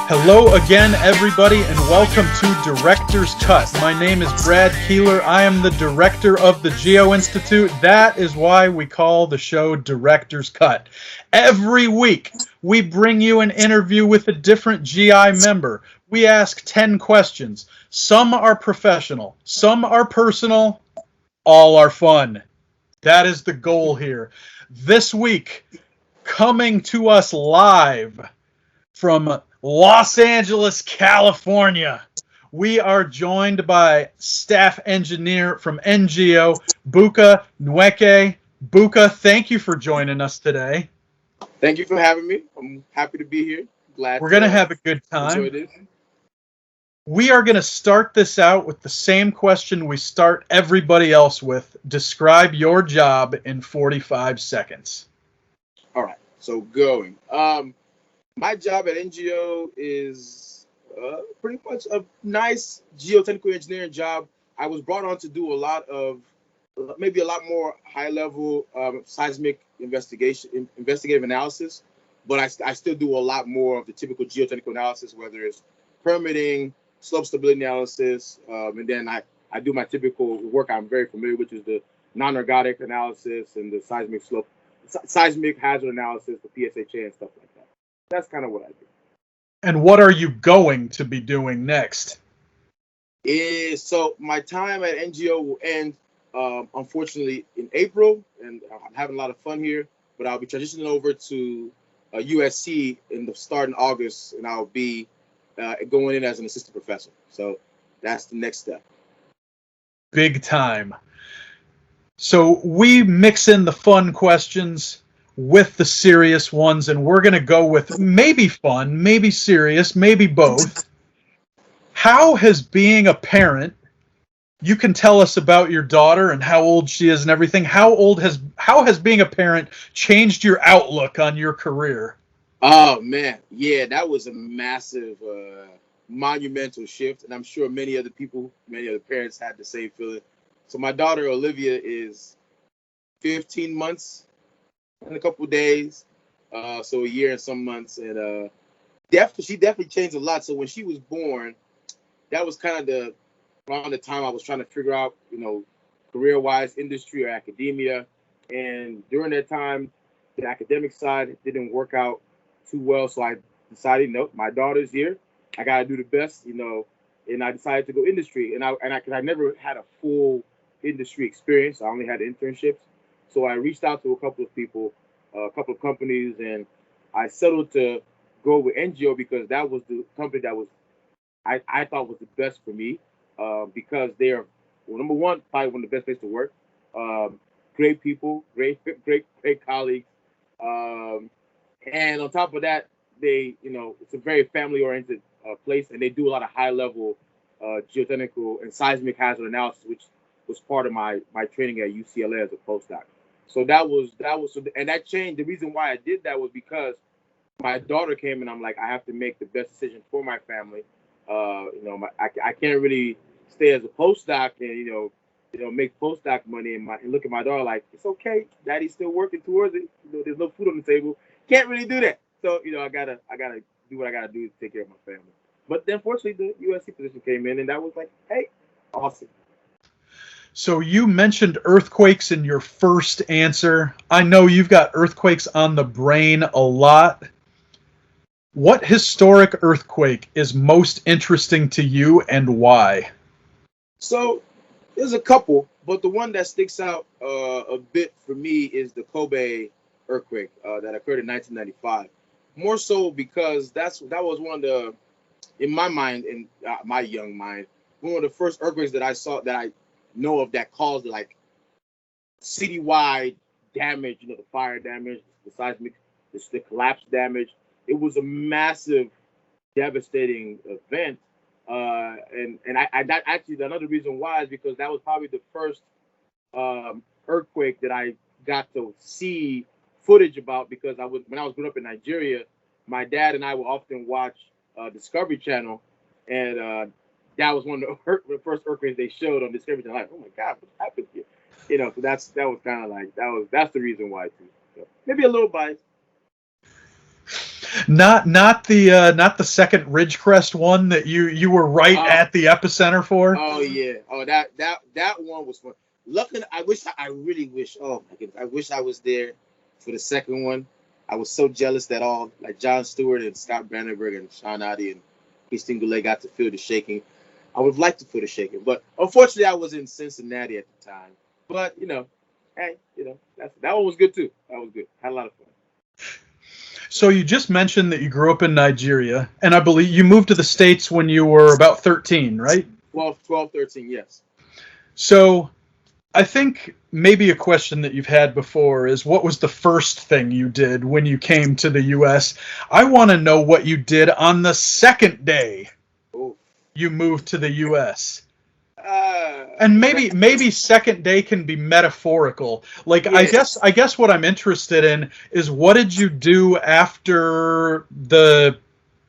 Hello again, everybody, and welcome to Director's Cut. My name is Brad Keelor. I am the director of the Geo-Institute. That is why we call the show Director's Cut. Every week, we bring you an interview with a different GI member. We ask 10 questions. Some are professional, some are personal, all are fun. That is the goal here. This week, coming to us live from Los Angeles, California, we are joined by staff engineer from ENGEO, Chukwuebuka Nweke. Buka, thank you for joining us today. Thank you for having me. I'm happy to be here. We're going to have a good time. Enjoy this. We are going to start this out with the same question we start everybody else with. Describe your job in 45 seconds. All right, so going. My job at NGO is pretty much a nice geotechnical engineering job. I was brought on to do a lot more high-level seismic investigative analysis, but I still do a lot more of the typical geotechnical analysis, whether it's permitting, slope stability analysis, and then I do my typical work I'm very familiar with, which is the non-ergodic analysis and the seismic hazard analysis, the PSHA and stuff like that. That's kind of what I do. And what are you going to be doing next? So my time at NGO will end, unfortunately, in April, and I'm having a lot of fun here, but I'll be transitioning over to USC starting August, and I'll be going in as an assistant professor. So that's the next step. Big time. So we mix in the fun questions with the serious ones, and we're going to go with maybe fun, maybe serious, maybe both. How has being a parent, you can tell us about your daughter and how old she is and everything. How has being a parent changed your outlook on your career? Oh man, yeah, that was a massive, monumental shift, and I'm sure many other parents had the same feeling. So my daughter Olivia is 15 months in a couple of days, so a year and some months, and she definitely changed a lot. So when she was born, that was kind of around the time I was trying to figure out, career-wise, industry or academia, and during that time, the academic side didn't work out too well, so I decided, nope, my daughter's here, I gotta do the best, and I decided to go industry, and I never had a full industry experience. I only had internships. So I reached out to a couple of people, a couple of companies, and I settled to go with NGO because that was the company that I thought was the best for me, because they are, well, number one, probably one of the best places to work. Great people, great colleagues, and on top of that, it's a very family-oriented place, and they do a lot of high-level geotechnical and seismic hazard analysis, which was part of my training at UCLA as a postdoc. So and that changed. The reason why I did that was because my daughter came, and I'm like, I have to make the best decision for my family. I can't really stay as a postdoc and make postdoc money and look at my daughter like, it's okay, daddy's still working towards it. There's no food on the table. Can't really do that. So I gotta do what I gotta do to take care of my family. But then, fortunately, the USC position came in, and that was like, hey, awesome. So you mentioned earthquakes in your first answer. I know you've got earthquakes on the brain a lot. What historic earthquake is most interesting to you and why? So there's a couple, but the one that sticks out a bit for me is the Kobe earthquake that occurred in 1995. More so because that was one of the, in my mind, in my young mind, one of the first earthquakes that I saw, that I know of, that caused like citywide damage, the fire damage, the seismic, the collapse damage. It was a massive, devastating event. And that actually, another reason why is because that was probably the first earthquake that I got to see footage about, because when I was growing up in Nigeria, my dad and I would often watch Discovery Channel, and that was one of the first earthquakes they showed on Discovery Channel. Like, oh my God, what happened here? So that was kind of like, that's the reason why too. So maybe a little biased. Not the second Ridgecrest one that you were right Oh, at the epicenter for. oh yeah. Oh, that one was fun. Luckily, I really wish. Oh my goodness, I wish I was there for the second one. I was so jealous that all like John Stewart and Scott Brandenburg and Sean Addy and Christine Goulet got to feel the shaking. I would have liked to feel the shaking, but unfortunately, I was in Cincinnati at the time. But hey, that one was good too. That was good. Had a lot of fun. So you just mentioned that you grew up in Nigeria, and I believe you moved to the States when you were about 13, right? 12, 13, yes. So I think maybe a question that you've had before is what was the first thing you did when you came to the US? I want to know what you did on the second day Oh. you moved to the US. Uh, And maybe second day can be metaphorical. Like yeah. I guess what I'm interested in is what did you do after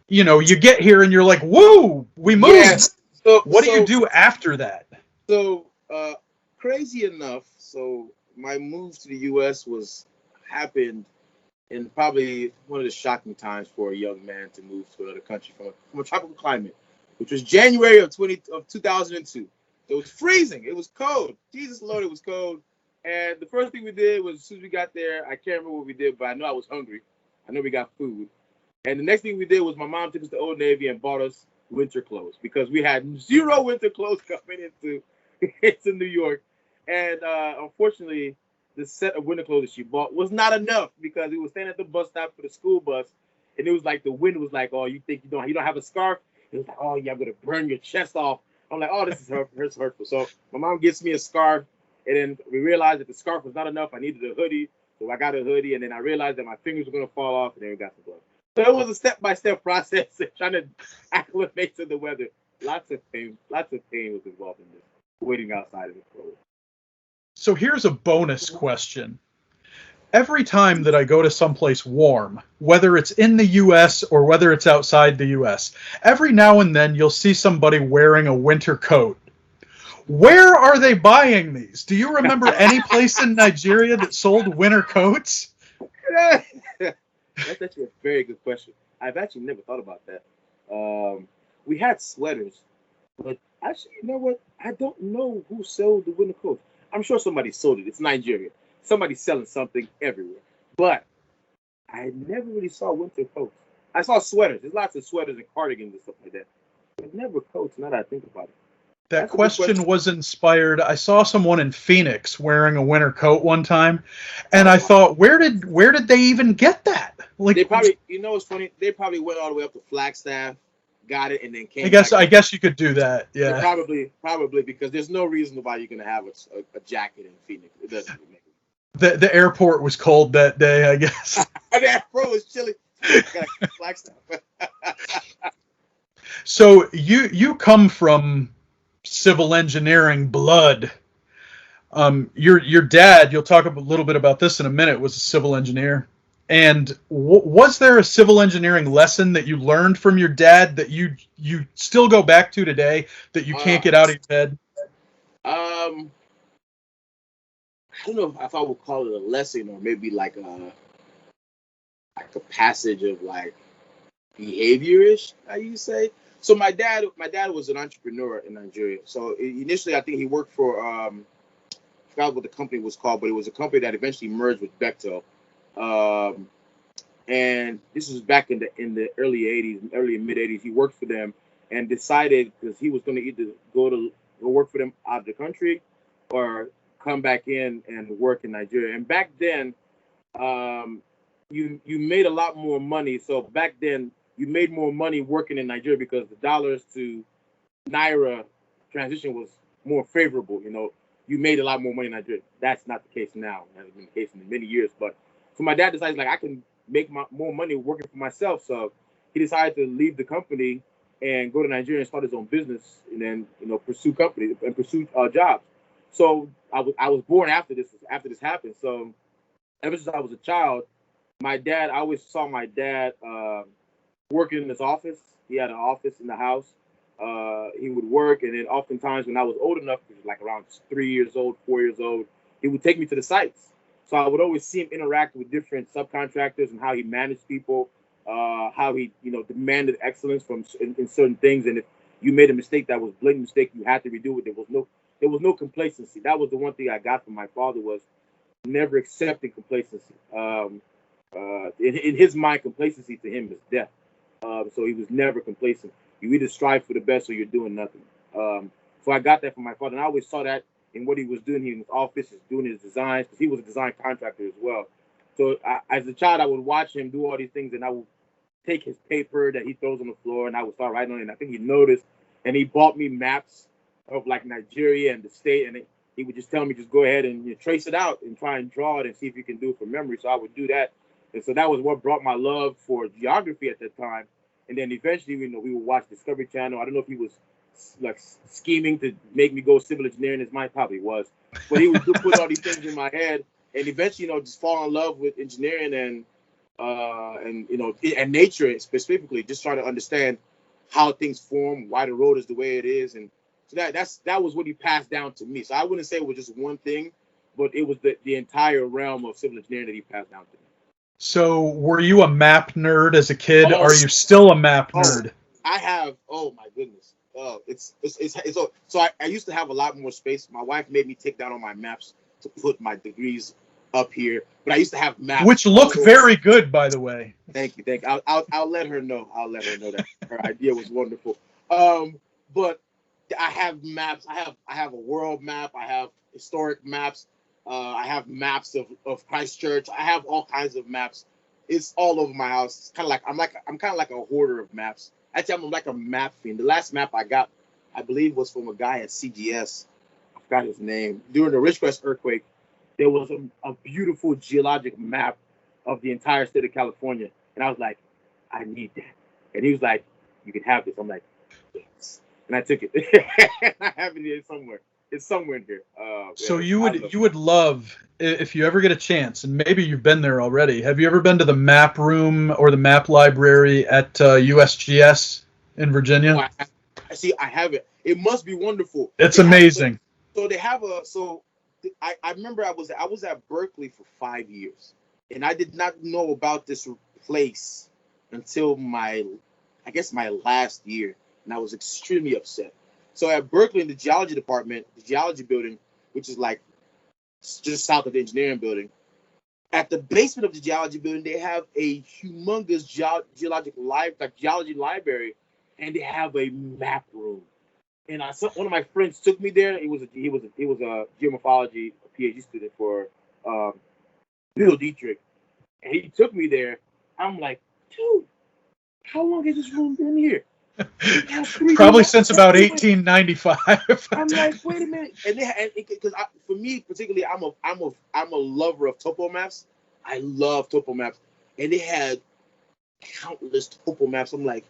you get here and you're like, "Woo, we moved." Yes. What do you do after that? So, crazy enough, so my move to the U.S. happened in probably one of the shocking times for a young man to move to another country from a tropical climate, which was January of 2002. So it was freezing. It was cold. Jesus Lord, it was cold. And the first thing we did was as soon as we got there, I can't remember what we did, but I know I was hungry. I know we got food. And the next thing we did was my mom took us to Old Navy and bought us winter clothes because we had zero winter clothes coming into New York. And unfortunately, the set of winter clothes that she bought was not enough because we were standing at the bus stop for the school bus, and it was like the wind was like, "Oh, you think you don't have a scarf?" It was like, "Oh yeah, I'm gonna burn your chest off." I'm like, "Oh, this is hurtful." So my mom gets me a scarf, and then we realized that the scarf was not enough. I needed a hoodie, so I got a hoodie, and then I realized that my fingers were gonna fall off, and then we got some gloves. So it was a step-by-step process trying to acclimate to the weather. Lots of pain was involved in this. Waiting outside in the cold. So here's a bonus question. Every time that I go to someplace warm, whether it's in the US or whether it's outside the US, every now and then you'll see somebody wearing a winter coat. Where are they buying these? Do you remember any place in Nigeria that sold winter coats? That's actually a very good question. I've actually never thought about that. We had sweaters, but actually, you know what? I don't know who sold the winter coats. I'm sure somebody sold it. It's Nigeria. Somebody's selling something everywhere. But I never really saw winter coats. I saw sweaters. There's lots of sweaters and cardigans and stuff like that. But never coats, now that I think about it. That That's a good question was inspired. I saw someone in Phoenix wearing a winter coat one time, and I thought, where did they even get that? Like, They probably, what's funny? They probably went all the way up to Flagstaff, got it, and then came I back. guess you could do that. Yeah, Yeah. probably because there's no reason why you're gonna have a jacket in Phoenix. It doesn't make The airport was cold that day, I guess. the airport was chilly. Flagstaff. So you come from civil engineering blood. Your dad, you'll talk a little bit about this in a minute, was a civil engineer. And was there a civil engineering lesson that you learned from your dad that you still go back to today that you can't get out of your head? I don't know if I would call it a lesson or maybe like a passage of like behavior-ish, I used to say. So my dad was an entrepreneur in Nigeria. So initially, I think he worked for I forgot what the company was called, but it was a company that eventually merged with Bechtel. And this was back in the early '80s, early and mid '80s. He worked for them and decided because he was going to either go work for them out of the country or come back in and work in Nigeria. And back then, you made a lot more money. So back then, you made more money working in Nigeria because the dollars to naira transition was more favorable. You made a lot more money in Nigeria. That's not the case now. It hasn't been the case in many years. But so my dad decided like I can make more money working for myself. So he decided to leave the company and go to Nigeria and start his own business, and then pursue companies and pursue jobs. So I was born after this happened. So ever since I was a child, I always saw my dad working in his office. He had an office in the house. He would work, and then oftentimes when I was old enough, like around 3 years old, 4 years old, he would take me to the sites. So I would always see him interact with different subcontractors and how he managed people, how how he, demanded excellence in certain things, and if you made a mistake that was blatant mistake, you had to redo it. There was no complacency. That was the one thing I got from my father, was never accepting complacency. In his mind, complacency to him is death. So he was never complacent. You either strive for the best or you're doing nothing. So I got that from my father, and I always saw that in what he was doing here in his office, is doing his designs, because he was a design contractor as well. So as a child, I would watch him do all these things, and I would take his paper that he throws on the floor, and I would start writing on it. And I think he noticed, and he bought me maps of like Nigeria and the state, and he would just tell me, just go ahead and trace it out and try and draw it and see if you can do it from memory. So I would do that, and so that was what brought my love for geography at that time. And then eventually, we would watch Discovery Channel. I don't know if he was like scheming to make me go civil engineering. His mind probably was, but he would put all these things in my head, and eventually, just fall in love with engineering and nature specifically. Just trying to understand how things form, why the road is the way it is, and so that was what he passed down to me. So I wouldn't say it was just one thing, but it was the entire realm of civil engineering that he passed down to me. So were you a map nerd as a kid? Oh, Are you still a map nerd? I have. Oh my goodness. So I used to have a lot more space. My wife made me take down all my maps to put my degrees up here, but I used to have maps, which look very good, by the way. Thank you. I'll let her know. I'll let her know that her idea was wonderful. But I have maps. I have a world map. I have historic maps. I have maps of Christchurch. I have all kinds of maps. It's all over my house. It's kind of like I'm kind of like a hoarder of maps. Actually, I'm like a map fiend. The last map I got, I believe, was from a guy at CGS. I forgot his name. During the Ridgecrest earthquake, there was a beautiful geologic map of the entire state of California, and I was like, I need that. And he was like, you can have this. I'm like, yes. And I took it. I have it here somewhere. It's somewhere in here. So you would love, if you ever get a chance, and maybe you've been there already. Have you ever been to the map room or the map library at USGS in Virginia? Oh, I have it. It must be wonderful. It's amazing. So they have I remember I was at Berkeley for 5 years, and I did not know about this place until my last year, and I was extremely upset. So at Berkeley, in the geology department, the geology building, which is like just south of the engineering building, at the basement of the geology building, they have a humongous geology library, and they have a map room. And one of my friends took me there. He was a geomorphology PhD student for Bill Dietrich, and he took me there. I'm like, dude, how long has this room been here? Probably since about 1895. I'm like, wait a minute, and because for me particularly, I'm a lover of topo maps. I love topo maps, and they had countless topo maps. I'm like,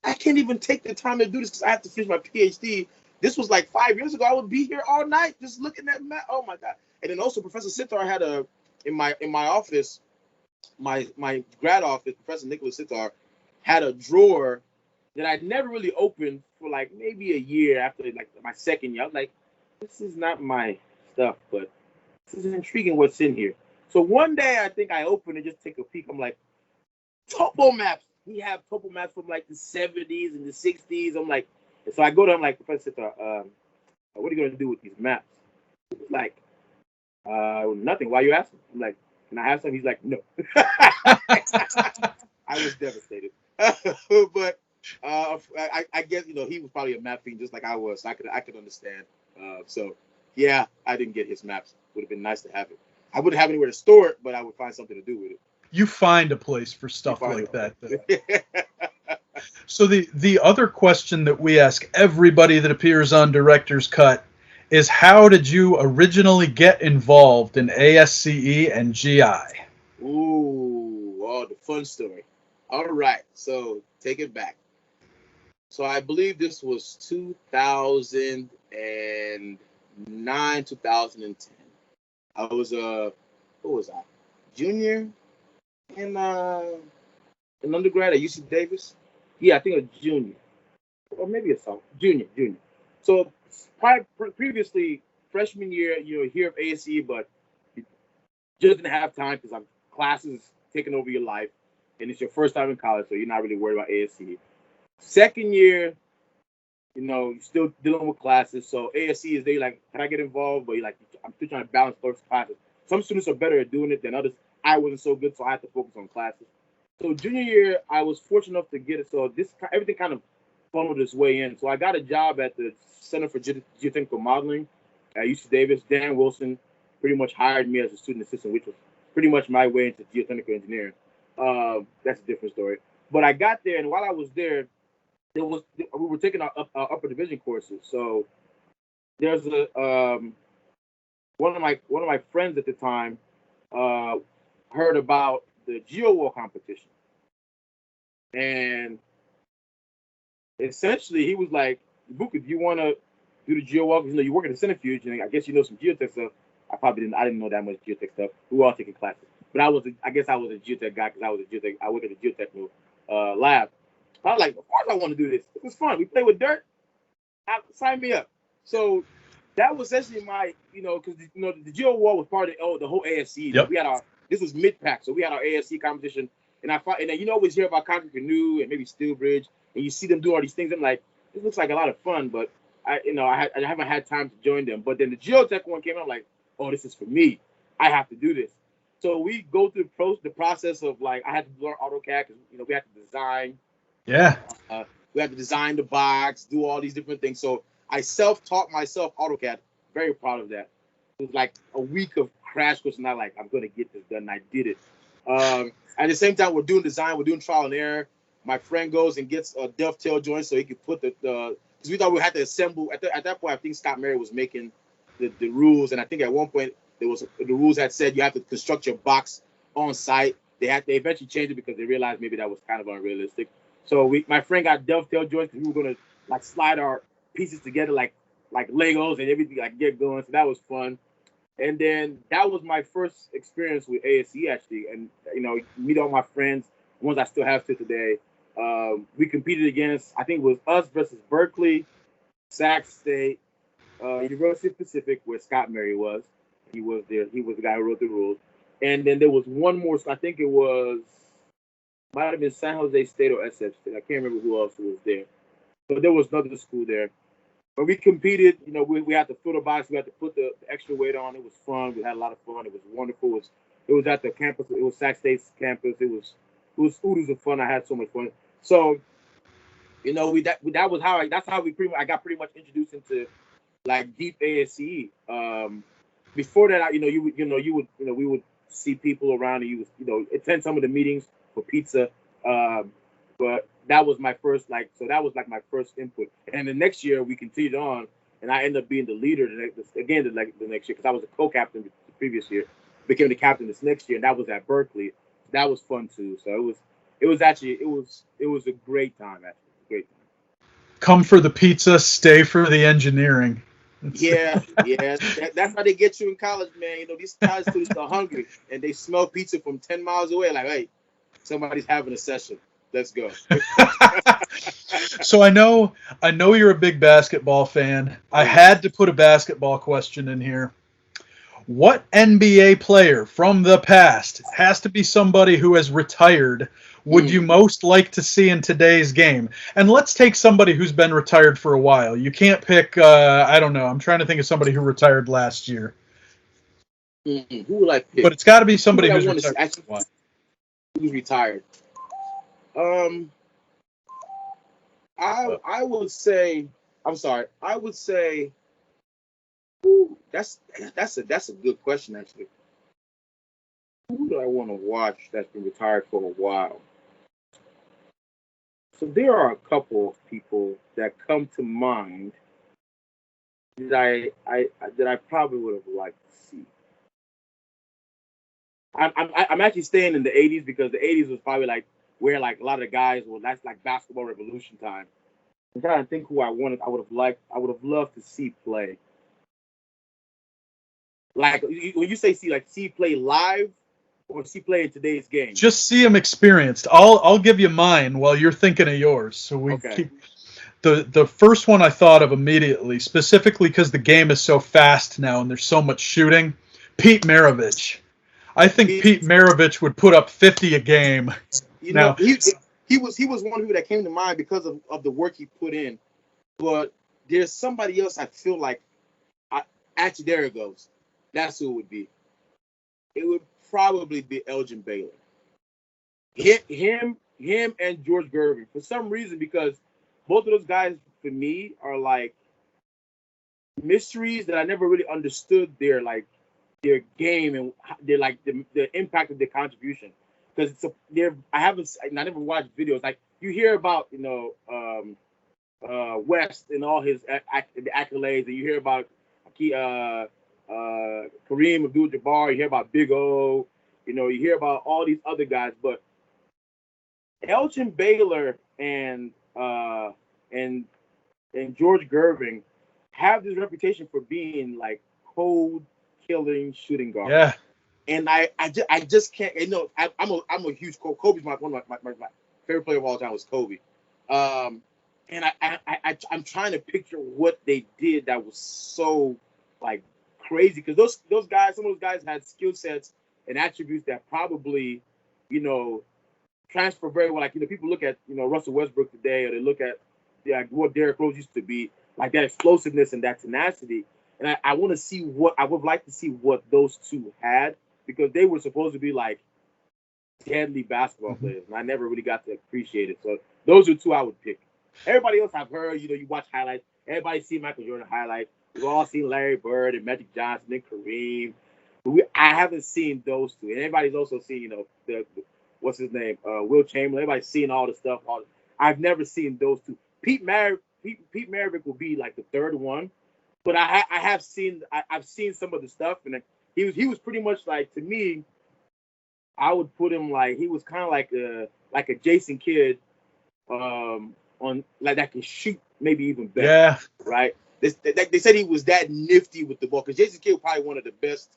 I can't even take the time to do this because I have to finish my PhD. This was like 5 years ago. I would be here all night just looking at map. Oh my god! And then also Professor Sitar had in my office, my grad office. Professor Nicholas Sitar had a drawer that I'd never really opened for like maybe a year after like my second year. I was like, this is not my stuff, but this is intriguing what's in here. So one day I think I opened and just take a peek. I'm like, topo maps. We have topo maps from like the 70s and the 60s. I'm like, and so I go to him like, Professor, what are you going to do with these maps? He's like, nothing. Why are you asking? I'm like, can I have some? He's like, no. I was devastated. But I guess he was probably a map fiend just like I was. So I could understand. So yeah, I didn't get his maps. Would have been nice to have it. I wouldn't have anywhere to store it, but I would find something to do with it. You find a place for stuff like that. So the other question that we ask everybody that appears on Director's Cut is, how did you originally get involved in ASCE and GI? Ooh, the fun story. All right, so take it back. So I believe this was 2009, 2010. I was junior in undergrad at UC Davis. Yeah, I think a junior, or maybe a sophomore. Junior. So previously, freshman year, hear of ASCE, but you just didn't have time because classes taking over your life. and it's your first time in college, so you're not really worried about ASCE. Second year, you're still dealing with classes. So ASCE is they like, can I get involved? But you're like, I'm still trying to balance those classes. Some students are better at doing it than others. I wasn't so good, so I had to focus on classes. So junior year, I was fortunate enough to get it. So everything kind of funneled its way in. So I got a job at the Center for Geotechnical Modeling at UC Davis. Dan Wilson pretty much hired me as a student assistant, which was pretty much my way into geotechnical engineering. That's a different story. But I got there, and while I was there, we were taking our upper division courses. So there's one of my friends at the time heard about the geo competition, and essentially he was like, "Buka, do you want to do the geo walk? You work at the centrifuge, and I guess you know some geotech stuff." I didn't know that much geotech stuff. We were all taking classes, but I guess I was a geotech guy because I worked at the geotechnical lab. I was like, of course I want to do this. It was fun. We play with dirt. Sign me up. So that was essentially my, because the geo wall was part of the whole ASCE. Yep. We had this was mid-pack, so we had our ASCE competition, and then you always hear about concrete canoe and maybe steel bridge, and you see them do all these things. I'm like, this looks like a lot of fun, but I haven't had time to join them. But then the geotech one came out, I'm like, oh, this is for me. I have to do this. So we go through the process of like, I had to learn AutoCAD because we had to design. Yeah. We had to design the box, do all these different things. So I self-taught myself AutoCAD. Very proud of that. It was like a week of crash course, and I'm like, I'm gonna get this done. And I did it. At the same time, we're doing design, we're doing trial and error. My friend goes and gets a dovetail joint so he could put because we thought we had to assemble. At that point, I think Scott Mary was making the rules, and I think at one point the rules had said you have to construct your box on site. They eventually changed it because they realized maybe that was kind of unrealistic. So my friend got dovetail joints because we were gonna like slide our pieces together like Legos and everything, like get going. So that was fun. And then that was my first experience with ASCE actually, and meet all my friends, ones I still have to today. We competed against, I think it was us versus Berkeley, Sac State, University of Pacific, where Scott Mary was. He was there. He was the guy who wrote the rules. And then there was one more. So I think it might have been San Jose State or SF State. I can't remember who else was there. But there was another school there. But we competed. We had to fill the box. We had to put the extra weight on. It was fun. We had a lot of fun. It was wonderful. It was at the campus. It was Sac State's campus. It was oodles of fun. I had so much fun. So, that was how that's how I got pretty much introduced into like deep ASCE. Before that, we would see people around, and you would attend some of the meetings for pizza. But that was my first my first input. And the next year we continued on, and I ended up being the leader the next year because I was a co-captain the previous year, became the captain this next year, and that was at Berkeley. That was fun too. So it was a great time actually. Great time. Come for the pizza, stay for the engineering. Yeah. That's how they get you in college, man. These college students are hungry and they smell pizza from 10 miles away. Like, hey, somebody's having a session. Let's go. So I know you're a big basketball fan. I had to put a basketball question in here. What NBA player from the past, has to be somebody who has retired, would you most like to see in today's game? And let's take somebody who's been retired for a while. You can't pick, I don't know. I'm trying to think of somebody who retired last year. Who would I pick? But it's got to be somebody who's retired. Who's retired? I would say, I'm sorry. I would say, that's a good question actually. Who do I want to watch that's been retired for a while? So there are a couple of people that come to mind that I probably would have liked to see. I'm actually staying in the 80s because the 80s was probably like where like a lot of the guys were. That's like basketball revolution time. I'm trying to think who I would have loved to see play. Like when you say see play live or see play in today's game. Just see him experienced. I'll give you mine while you're thinking of yours. So we keep the first one I thought of immediately, specifically because the game is so fast now and there's so much shooting. Pete Maravich. I think Pete Maravich would put up 50 a game. You know, Now, he was one of the people that came to mind because of the work he put in. But there's somebody else I feel like actually there it goes. That's who it would be. It would probably be Elgin Baylor. Him and George Gervin. For some reason, because both of those guys for me are like mysteries that I never really understood their game and their like the impact of their contribution. Because I never watched videos. Like you hear about West and all his accolades, and you hear about Kareem Abdul-Jabbar, you hear about Big O, you hear about all these other guys, but Elgin Baylor and George Gervin have this reputation for being like cold killing shooting guards. yeah. And I just can't. I'm a huge Kobe's one of my favorite player of all time was Kobe. And I'm trying to picture what they did that was so like crazy, because those guys, some of those guys had skill sets and attributes that probably transfer very well. Like people look at Russell Westbrook today, or they look at what Derrick Rose used to be, like that explosiveness and that tenacity. And I want to see I would like to see what those two had, because they were supposed to be like deadly basketball players, and I never really got to appreciate it. So those are two I would pick. Everybody else I've heard, you watch highlights. Everybody's seen Michael Jordan highlights. We've all seen Larry Bird and Magic Johnson and Kareem. But I haven't seen those two. And everybody's also seen, the what's his name, Will Chamberlain. Everybody's seen all the stuff. I've never seen those two. Pete Maravich will be like the third one, but I've seen some of the stuff, and he was pretty much like, to me, I would put him like, he was kind of like a Jason Kidd, on like that can shoot maybe even better. Yeah. Right. They said he was that nifty with the ball, because Jason Kidd was probably one of the best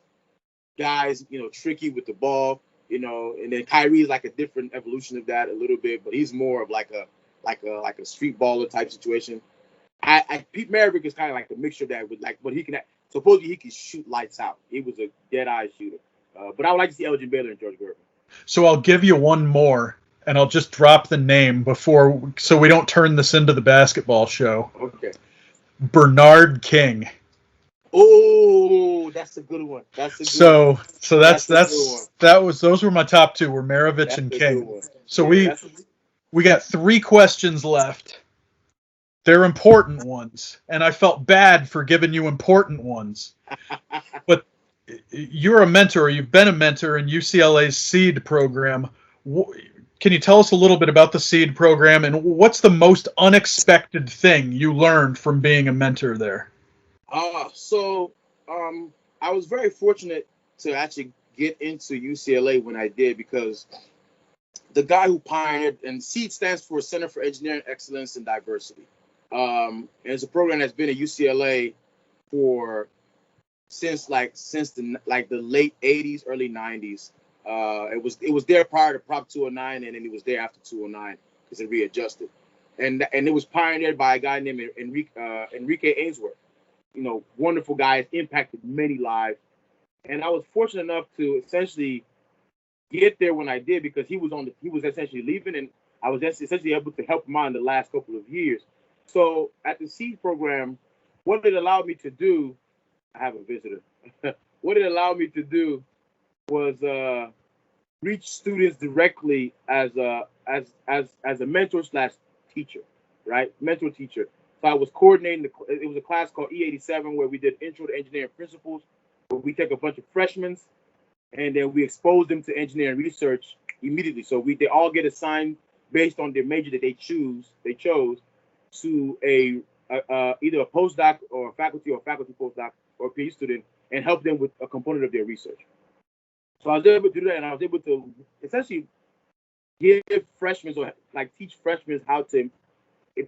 guys, tricky with the ball, and then Kyrie's like a different evolution of that a little bit, but he's more of like a street baller type situation. Pete Maravich is kind of like a mixture of that with like, but supposedly he can shoot lights out. He was a dead eye shooter. But I would like to see Elgin Baylor and George Gervin. So I'll give you one more, and I'll just drop the name so we don't turn this into the basketball show. Okay. Bernard King. Oh, that's a good one. So those were my top two, were Maravich and King. So we got 3 questions left. They're important ones, and I felt bad for giving you important ones. But you're a mentor, or you've been a mentor in UCLA's SEED program. Can you tell us a little bit about the SEED program, and what's the most unexpected thing you learned from being a mentor there? So I was very fortunate to actually get into UCLA when I did, because the guy who pioneered, and SEED stands for Center for Engineering Excellence and Diversity. And it's a program that's been at UCLA since the late 80s, early 90s. It was there prior to Prop 209, and then it was there after 209 because it readjusted. And it was pioneered by a guy named Enrique Ainsworth. Wonderful guy, has impacted many lives. And I was fortunate enough to essentially get there when I did, because he was essentially leaving, and I was essentially able to help him out in the last couple of years. So at the SEED program, what it allowed me to do, I have a visitor. What it allowed me to do was reach students directly as a mentor / teacher, right? Mentor teacher. So I was coordinating. It was a class called E06 where we did Intro to Engineering Principles, where we take a bunch of freshmen and then we expose them to engineering research immediately. So they all get assigned based on their major that they chose to either a postdoc or a faculty postdoc or a PhD student, and help them with a component of their research. So I was able to do that, and I was able to essentially give freshmen, or like teach freshmen how to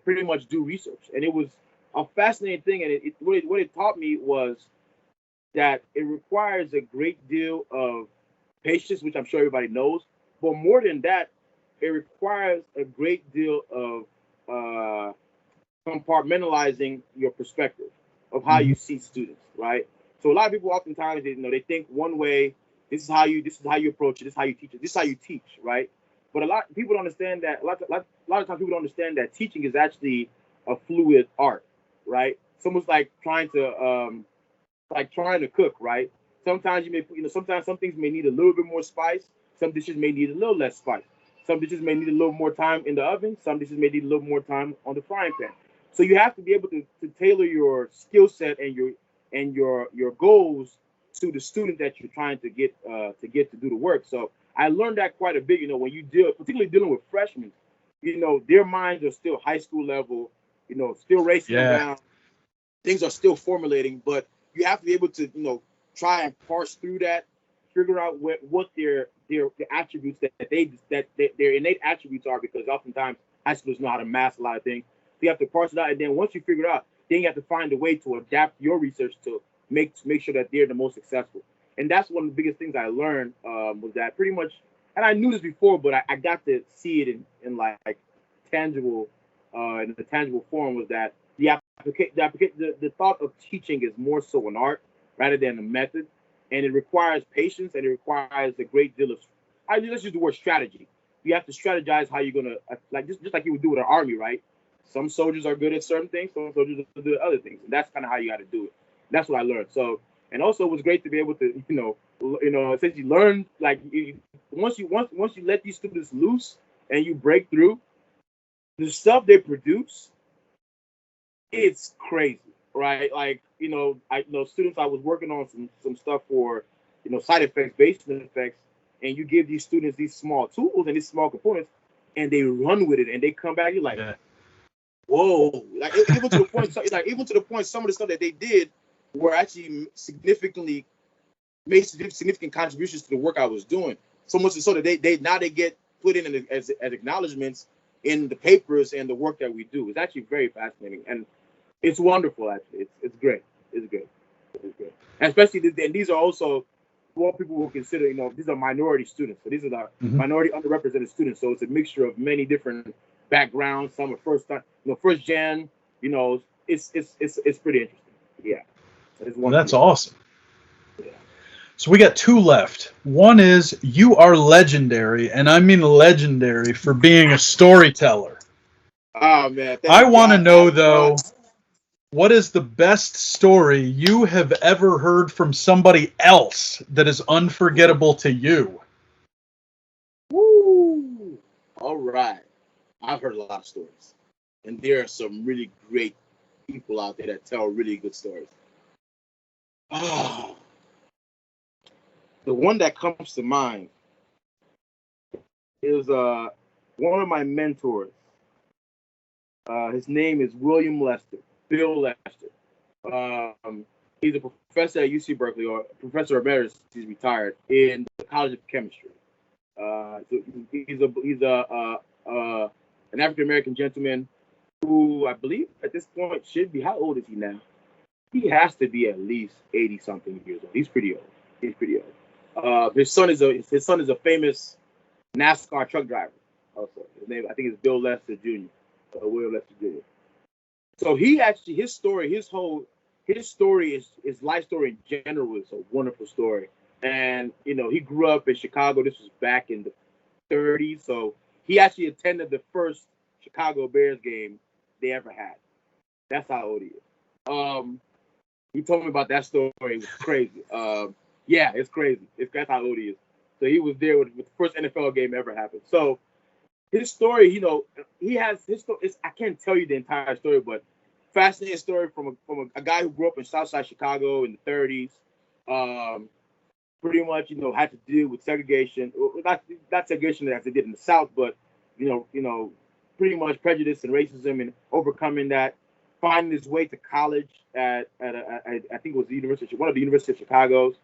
pretty much do research. And it was a fascinating thing, and what it taught me was that it requires a great deal of patience, which I'm sure everybody knows, but more than that, it requires a great deal of compartmentalizing your perspective of how you see students, right? So a lot of people oftentimes they think one way. This is how you approach it. This is how you teach it. This is how you teach, right? But a lot of people don't understand that. A lot of times people don't understand that teaching is actually a fluid art, right? It's almost like trying to cook, right? Sometimes you may, sometimes some things may need a little bit more spice. Some dishes may need a little less spice. Some dishes may need a little more time in the oven. Some dishes may need a little more time on the frying pan. So you have to be able to tailor your skill set and your goals to the student that you're trying to get to do the work. So I learned that quite a bit. When you particularly dealing with freshmen, their minds are still high school level. Still racing Yeah. around. Things are still formulating, but you have to be able to try and parse through that, figure out what their attributes that their innate attributes are, because oftentimes high schoolers know how to mask a lot of things. So you have to parse it out, and then once you figure it out, then you have to find a way to adapt your research to make sure that they're the most successful. And that's one of the biggest things I learned, was that pretty much, and I knew this before, but I got to see it in like tangible, in the tangible form, was that the thought of teaching is more so an art rather than a method, and it requires patience, and it requires a great deal of, let's use the word strategy. You have to strategize how you're gonna, like just like you would do with an army, right? Some soldiers are good at certain things, some soldiers are good at other things, and that's kind of how you got to do it. That's what I learned. So, and also it was great to be able to, essentially learn, like, once you let these students loose and you break through, the stuff they produce, it's crazy, right? Like, I know students, I was working on some stuff for, side effects, basin effects, and you give these students these small tools and these small components, and they run with it, and they come back, you're like, Yeah. whoa, like even to the point, some of the stuff that they did were actually made significant contributions to the work I was doing. So much so that they get put in as acknowledgments in the papers and the work that we do. It's actually very fascinating, and it's wonderful. Actually, it's great. It's great. And especially these are also what people will consider. These are minority students. So these are the minority underrepresented students. So it's a mixture of many different backgrounds. Some are first gen. It's pretty interesting. Yeah, it's Well, that's wonderful. awesome. Yeah. So we got two left. One is, you are legendary, and I mean legendary, for being a storyteller. Oh man, I thank you. want to I know, have fun. though, what is the best story you have ever heard from somebody else that is unforgettable to you? Woo! All right. I've heard a lot of stories, and there are some really great people out there that tell really good stories. Oh, the one that comes to mind is one of my mentors. His name is William Lester, Bill Lester. He's a professor at UC Berkeley, or professor emeritus. He's retired in the College of Chemistry. So he's an African American gentleman who I believe at this point should be, how old is he now? He has to be at least 80 something years old. He's pretty old. His son is a famous NASCAR truck driver. Also, his name, I think, is Bill Lester Jr. William Lester Jr. So he actually, his story, his story is, his life story in general is a wonderful story. And he grew up in Chicago. This was back in the 30s. So he actually attended the first Chicago Bears game they ever had. That's how old he is. He told me about that story. It was crazy. Yeah, it's crazy. That's how old he is. So he was there with the first NFL game ever happened. So his story, he has his story. I can't tell you the entire story, but fascinating story from a guy who grew up in Southside Chicago in the 30s. Pretty much, had to deal with segregation. Not segregation as they did in the South, but pretty much prejudice and racism, and overcoming that. Finding his way to college at I think it was one of the University of Chicago's.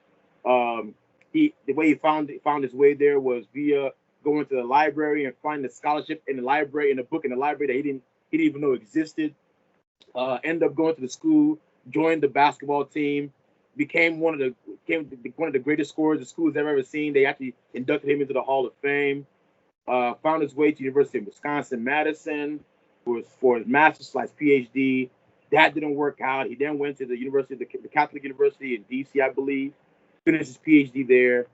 The way he found his way there was via going to the library and finding a scholarship in the library, in a book in the library that he didn't even know existed. Ended up going to the school, joined the basketball team, became one of the greatest scorers the school has ever seen. They actually inducted him into the Hall of Fame. Found his way to University of Wisconsin-Madison for his master's/PhD. That didn't work out. He then went to the Catholic University in DC, I believe. Finished his PhD there.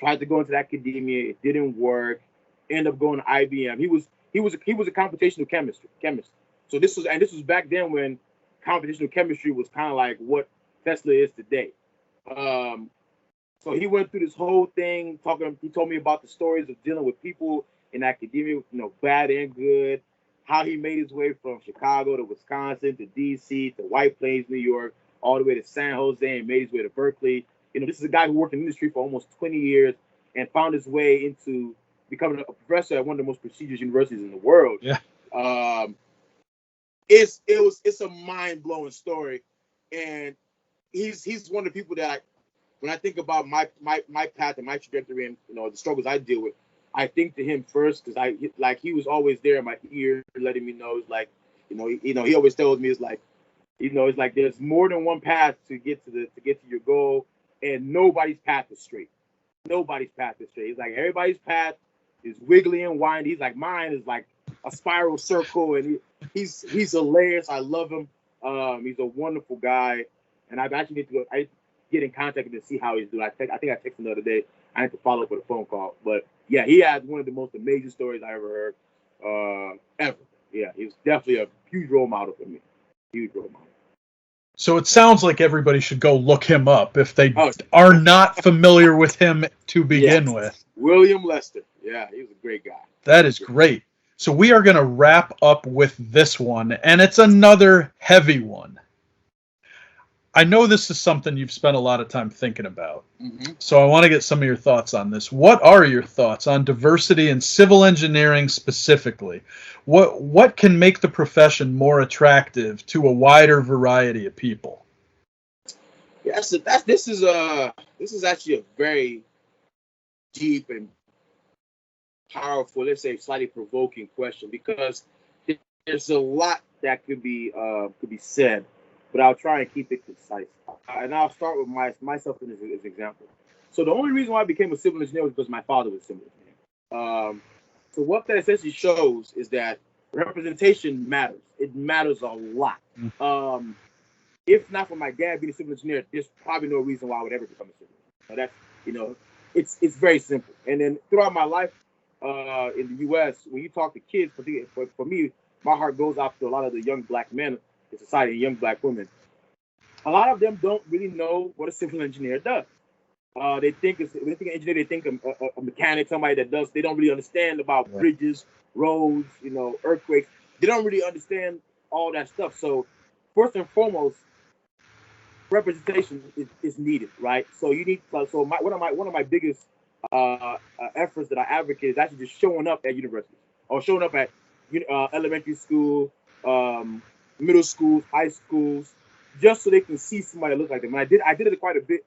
Tried to go into academia. It didn't work. ended up going to IBM. He was a computational chemist. So this was back then when computational chemistry was kind of like what Tesla is today. So he went through this whole thing he told me about the stories of dealing with people in academia, bad and good, how he made his way from Chicago to Wisconsin to DC to White Plains, New York, all the way to San Jose, and made his way to Berkeley. This is a guy who worked in the industry for almost 20 years and found his way into becoming a professor at one of the most prestigious universities in the world. Yeah. It's a mind-blowing story, and he's one of the people that when I think about my path and my trajectory and the struggles I deal with, I think to him first because he was always there in my ear, letting me know. It's like, he always tells me it's like there's more than one path to get to your goal, and nobody's path is straight. Nobody's path is straight. It's like everybody's path is wiggly and windy. He's like mine is like a spiral circle, and he's hilarious. I love him. He's a wonderful guy, and I've actually get in contact with him to see how he's doing. I think I texted him the other day. I had to follow up with a phone call, but yeah, he had one of the most amazing stories I ever heard, ever. Yeah, he's definitely a huge role model for me. Huge role model. So it sounds like everybody should go look him up if they are not familiar with him to begin with. William Lester. Yeah, he was a great guy. That is great. So we are going to wrap up with this one, and it's another heavy one. I know this is something you've spent a lot of time thinking about. Mm-hmm. So I want to get some of your thoughts on this. What are your thoughts on diversity in civil engineering specifically? What can make the profession more attractive to a wider variety of people? Yes, this is actually a very deep and powerful, let's say slightly provoking question, because there's a lot that could be said, but I'll try and keep it concise. And I'll start with myself as an example. So the only reason why I became a civil engineer was because my father was a civil engineer. So what that essentially shows is that representation matters. It matters a lot. If not for my dad being a civil engineer, there's probably no reason why I would ever become a civil engineer. It's very simple. And then throughout my life in the U.S., when you talk to kids, for me, my heart goes out to a lot of the young black men in society and young black women. A lot of them don't really know what a civil engineer does. They think when they think of engineer, they think a mechanic, somebody that does. They don't really understand about bridges, roads, earthquakes. They don't really understand all that stuff. So first and foremost, representation is needed, right? So you need one of my biggest efforts that I advocate is actually just showing up at universities or showing up at elementary school, middle schools, high schools, just so they can see somebody that looks like them. And I did it quite a bit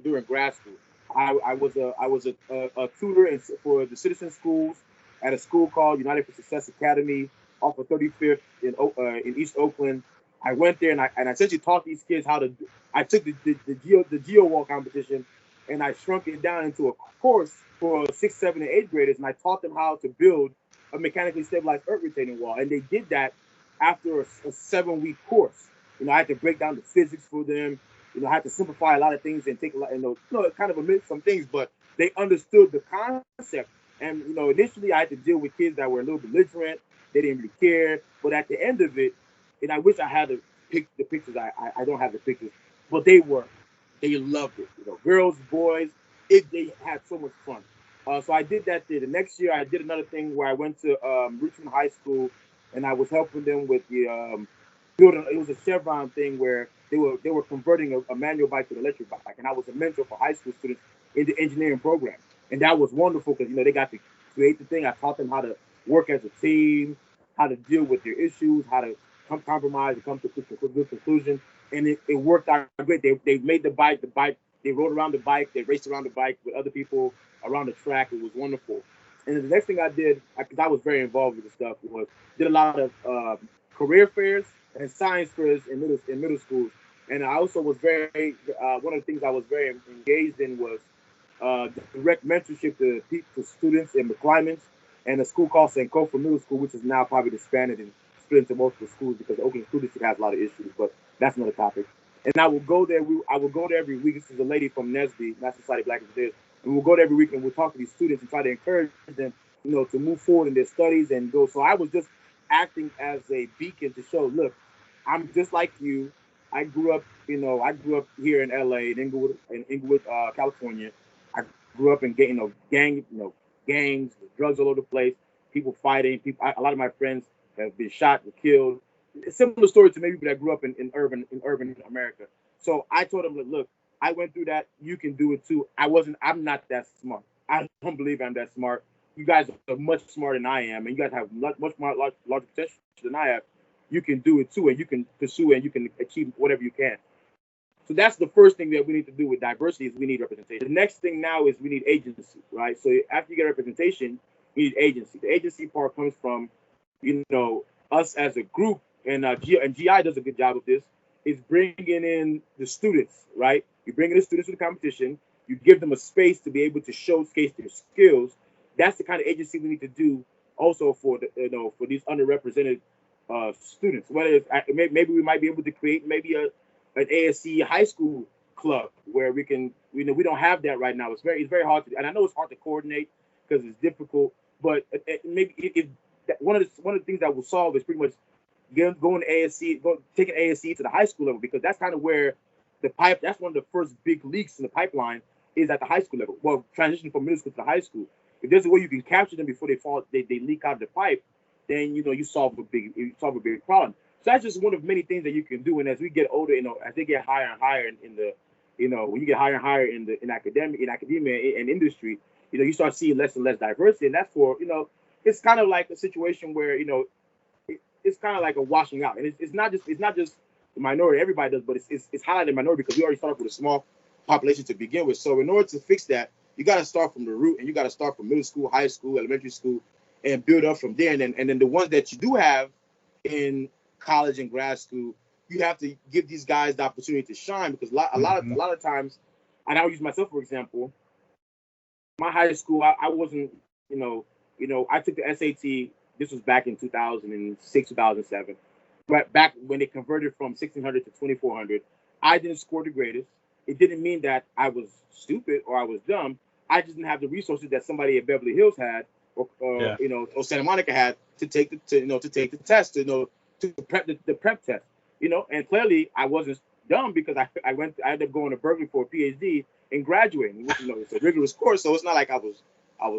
during grad school. I was a tutor for the citizen schools at a school called United for Success Academy off of 35th in East Oakland. I went there and I essentially taught these kids how to. I took the geo wall competition and I shrunk it down into a course for 6th, 7th, and 8th graders, and I taught them how to build a mechanically stabilized earth retaining wall. And they did that after a 7-week course. I had to break down the physics for them. I had to simplify a lot of things and take a lot, kind of omit some things, but they understood the concept. And initially I had to deal with kids that were a little belligerent. They didn't really care. But at the end of it, and I wish I had the pictures. I don't have the pictures, but they loved it. Girls, boys, they had so much fun. So I did that there. The next year, I did another thing where I went to Richmond High School, and I was helping them with the building. It was a Chevron thing where they were converting a manual bike to an electric bike, and I was a mentor for high school students in the engineering program, and that was wonderful because they got to create the thing. I taught them how to work as a team, how to deal with their issues, how to compromise and come to a good conclusion, and it worked out great. They made the bike. They rode around the bike. They raced around the bike with other people around the track. It was wonderful. And then the next thing I did, because I was very involved with the stuff, was did a lot of career fairs and science fairs in middle schools. And I also was very one of the things I was very engaged in was direct mentorship to students in McClymonds and a school called Sankofa Middle School, which is now probably disbanded and split into multiple schools because the Oakland School District has a lot of issues, but that's another topic. And I will go there. I will go there every week. This is a lady from NSBE, National Society of Black Engineers, and we'll go there every week and we'll talk to these students and try to encourage them to move forward in their studies and go. So I was just acting as a beacon to show, look, I'm just like you. I grew up here in LA, in Inglewood, California. I grew up in gangs, drugs all over the place, people fighting. A lot of my friends have been shot and killed. A similar story to maybe that grew up in urban America. So I told them, look, I went through that. You can do it too. I'm not that smart. I don't believe I'm that smart. You guys are much smarter than I am, and you guys have much more larger potential than I have. You can do it too, and you can pursue it, and you can achieve whatever you can. So that's the first thing that we need to do with diversity is we need representation. The next thing now is we need agency, right? So after you get representation, you need agency. The agency part comes from, us as a group, and GI does a good job of this, is bringing in the students, right? You bring in the students to the competition, you give them a space to be able to showcase their skills. That's the kind of agency we need to do also for for these underrepresented students. Whether it's, maybe we might be able to create maybe an ASCE high school club where we can, we don't have that right now. It's very hard to, and I know it's hard to coordinate because it's difficult. But maybe one of the things that will solve is pretty much going to ASCE, taking ASCE to the high school level, because that's kind of where that's one of the first big leaks in the pipeline is at the high school level. Well, transitioning from middle school to the high school. If there's a way you can capture them before they leak out of the pipe, then you solve a big problem. So that's just one of many things that you can do. And as we get older, as they get higher and higher in the, when you get higher and higher in academia and industry, you start seeing less and less diversity. And that's for, it's kind of like a situation where, it's kind of like a washing out. And it's not just the minority, everybody does, but it's highlighting minority because we already started with a small population to begin with. So in order to fix that, you got to start from the root, and you got to start from middle school, high school, elementary school, and build up from there. And then the ones that you do have in college and grad school, you have to give these guys the opportunity to shine, because a lot of times, and I'll use myself for example. My high school, I wasn't, I took the SAT. This was back in 2006, 2007. But back when they converted from 1600 to 2400, I didn't score the greatest. It didn't mean that I was stupid or I was dumb. I just didn't have the resources that somebody at Beverly Hills had, or Santa Monica had to take the test, to prep the prep test, And clearly I wasn't dumb, because I ended up going to Berkeley for a PhD and graduating, which it's a rigorous course. So it's not like I was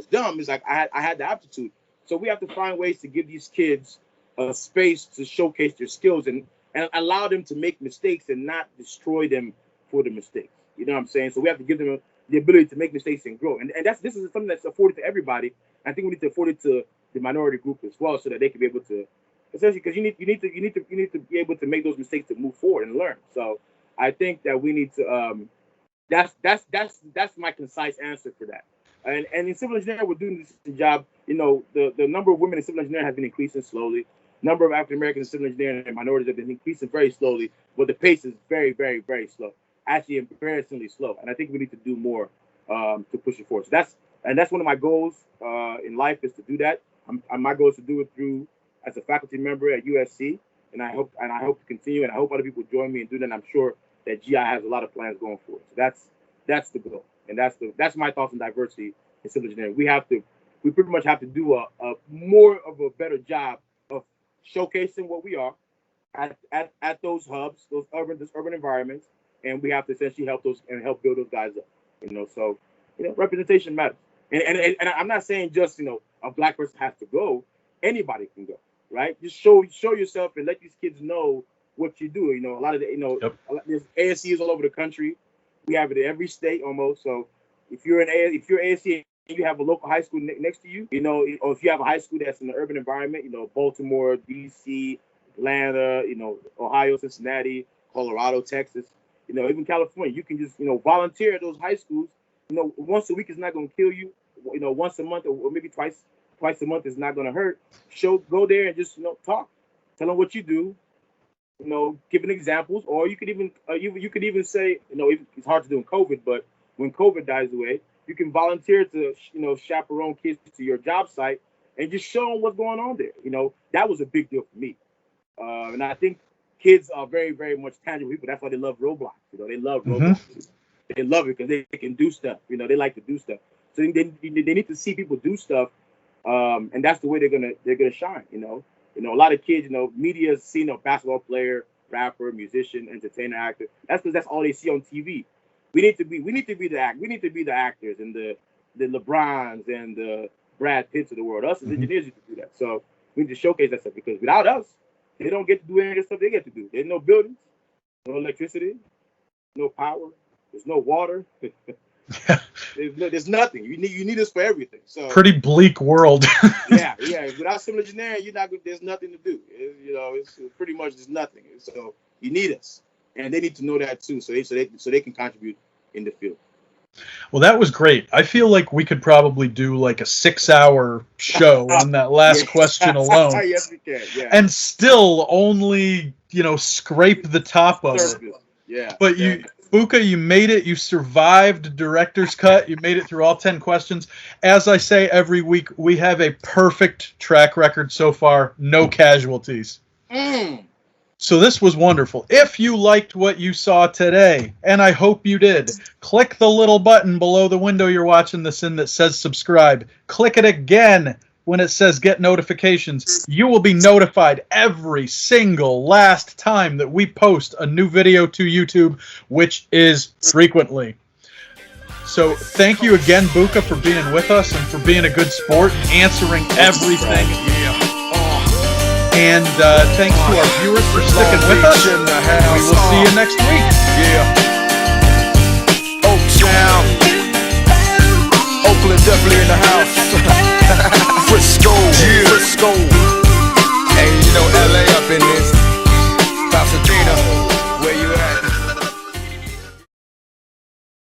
dumb. It's like I had the aptitude. So we have to find ways to give these kids a space to showcase their skills and allow them to make mistakes and not destroy them for the mistakes. You know what I'm saying? So we have to give them the ability to make mistakes and grow. And this is something that's afforded to everybody. I think we need to afford it to the minority group as well, so that they can be able to, essentially, because you need to be able to make those mistakes to move forward and learn. So I think that we need to that's my concise answer for that. And in civil engineering, we're doing this job. The number of women in civil engineering has been increasing slowly. Number of African Americans in civil engineering and minorities have been increasing very slowly, but the pace is very, very, very slow. Actually, embarrassingly slow. And I think we need to do more to push it forward. So that's one of my goals in life, is to do that. My goal is to do it through as a faculty member at USC, and I hope to continue, and I hope other people join me and do that. And I'm sure that GI has a lot of plans going forward. So that's the goal, and that's my thoughts on diversity in civil engineering. We pretty much have to do a more of a better job of showcasing what we are at those hubs, those urban environments, and we have to essentially help build those guys up. So representation matters, and I'm not saying just a black person has to go. Anybody can go, right? Just show yourself and let these kids know what you do. A lot of there's ASCEs all over the country. We have it in every state almost. So if you're ASCE and you have a local high school next to you, or if you have a high school that's in an urban environment, Baltimore, DC, Atlanta, Ohio, Cincinnati, Colorado, Texas, even California, you can just volunteer at those high schools. Once a week is not going to kill you. Once a month or maybe twice a month is not going to hurt. Go there and just talk, tell them what you do, giving examples, or you could even say, it's hard to do in COVID, but when COVID dies away, you can volunteer to chaperone kids to your job site and just show them what's going on there. That was a big deal for me, and I think kids are very, very much tangible people. That's why they love Roblox. They love Roblox. They love it because they can do stuff. They like to do stuff. So they need to see people do stuff And that's the way they're gonna shine. A lot of kids, media's seen a basketball player, rapper, musician, entertainer, actor. That's because that's all they see on TV. We need to be the actors and the LeBrons and the Brad Pitts of the world. Us as engineers need to do that. So we need to showcase that stuff, because without us, they don't get to do any of the stuff they get to do. There's no buildings, no electricity, no power, there's no water. There's nothing. You need us for everything. So pretty bleak world. yeah. Without civil engineering, there's nothing to do. It's pretty much there's nothing. So you need us, and they need to know that too, so they can contribute in the field. Well, that was great. I feel like we could probably do like a 6-hour show on that last question alone. Yes, we can. Yeah. And still only, scrape the top of it. Yeah. But Buka, you made it. You survived Director's Cut. You made it through all 10 questions. As I say every week, we have a perfect track record so far. No casualties. So this was wonderful. If you liked what you saw today, and I hope you did, click the little button below the window you're watching this in that says subscribe. Click it again when it says get notifications. You will be notified every single last time that we post a new video to YouTube, which is frequently. So thank you again, Buka, for being with us and for being a good sport, answering everything. And thanks to our viewers for sticking with us. We will see you next week. Oaktown, Oakland definitely in the house. Frisco, Frisco. Hey, LA